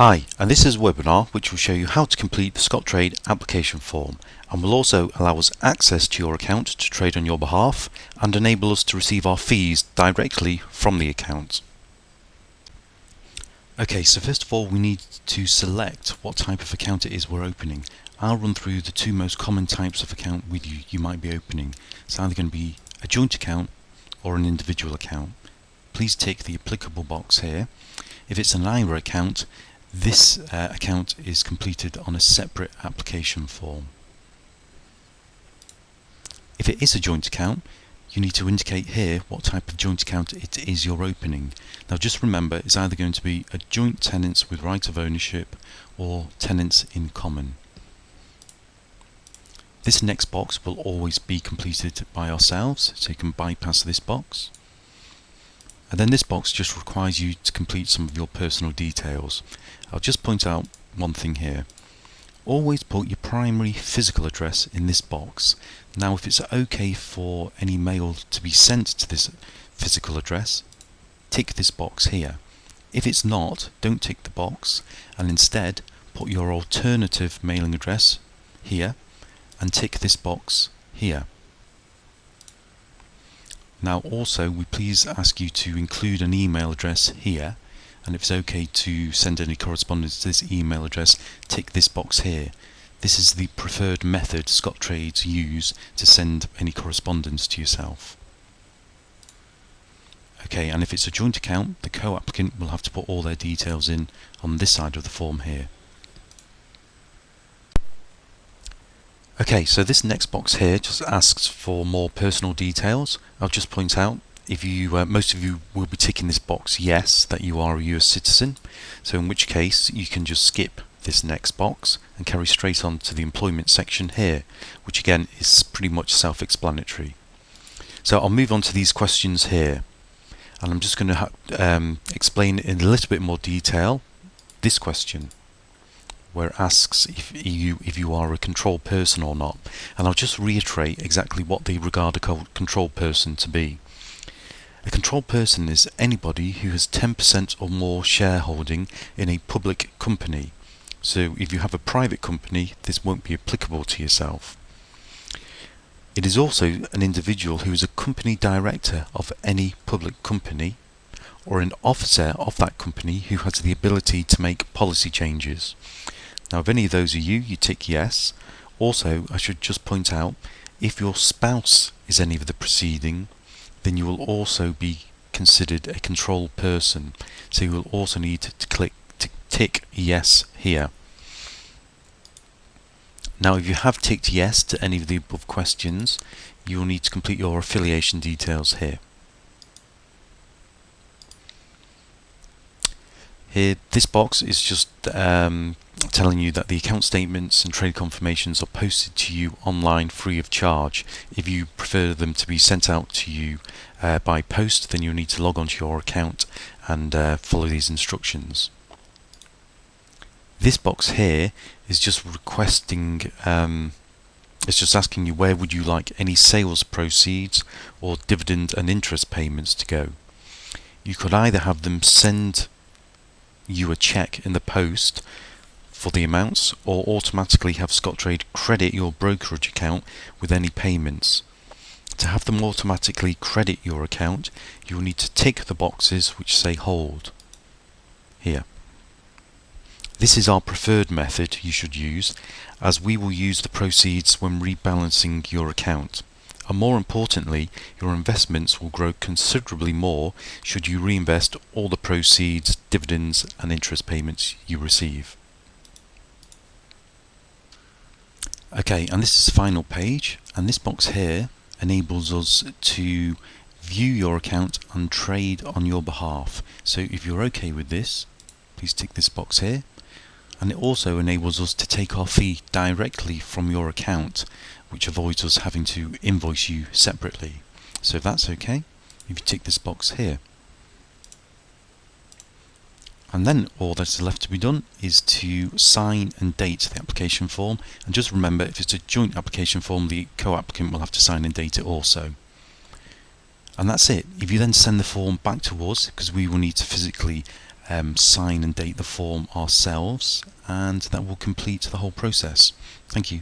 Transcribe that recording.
Hi, and this is a webinar which will show you how to complete the Scottrade application form and will also allow us access to your account to trade on your behalf and enable us to receive our fees directly from the account. Okay, so first of all we need to select what type of account it is we're opening. I'll run through the two most common types of account with you might be opening. It's either going to be a joint account or an individual account. Please tick the applicable box here. If it's an IRA account, this account is completed on a separate application form. If it is a joint account, you need to indicate here what type of joint account it is you're opening. Now just remember, it's either going to be a joint tenants with right of ownership or tenants in common. This next box will always be completed by ourselves, so you can bypass this box. And then this box just requires you to complete some of your personal details. I'll just point out one thing here. Always put your primary physical address in this box. Now if it's okay for any mail to be sent to this physical address, tick this box here. If it's not, don't tick the box and instead put your alternative mailing address here and tick this box here. Now also we please ask you to include an email address here, and if it's okay to send any correspondence to this email address, tick this box here. This is the preferred method Scottrade use to send any correspondence to yourself. Okay, and if it's a joint account, the co-applicant will have to put all their details in on this side of the form here. Okay, so this next box here just asks for more personal details. I'll just point out, if you most of you will be ticking this box yes, that you are a US citizen, so in which case you can just skip this next box and carry straight on to the employment section here, which again is pretty much self-explanatory. So I'll move on to these questions here, and I'm just going to explain in a little bit more detail this question, where it asks if you are a control person or not, and I'll just reiterate exactly what they regard a control person to be. A control person is anybody who has 10% or more shareholding in a public company. So if you have a private company, this won't be applicable to yourself. It is also an individual who is a company director of any public company or an officer of that company who has the ability to make policy changes. Now if any of those are you tick yes. Also, I should just point out, if your spouse is any of the preceding, then you will also be considered a control person. So you will also need to tick yes here. Now if you have ticked yes to any of the above questions, you will need to complete your affiliation details here. Here, this box is just telling you that the account statements and trade confirmations are posted to you online free of charge. If you prefer them to be sent out to you by post, then you'll need to log onto your account and follow these instructions. This box here is just requesting, it's just asking you where would you like any sales proceeds or dividend and interest payments to go. You could either have them send you a check in the post for the amounts, or automatically have Scottrade credit your brokerage account with any payments. To have them automatically credit your account, you will need to tick the boxes which say hold here. This is our preferred method you should use, as we will use the proceeds when rebalancing your account. And more importantly, your investments will grow considerably more should you reinvest all the proceeds, dividends and interest payments you receive. Okay, and this is the final page, and this box here enables us to view your account and trade on your behalf. So if you're okay with this, please tick this box here. And it also enables us to take our fee directly from your account, which avoids us having to invoice you separately. So if that's okay, if you tick this box here. And then all that's left to be done is to sign and date the application form. And just remember, if it's a joint application form, the co-applicant will have to sign and date it also. And that's it. If you then send the form back to us, because we will need to physically sign and date the form ourselves, and that will complete the whole process. Thank you.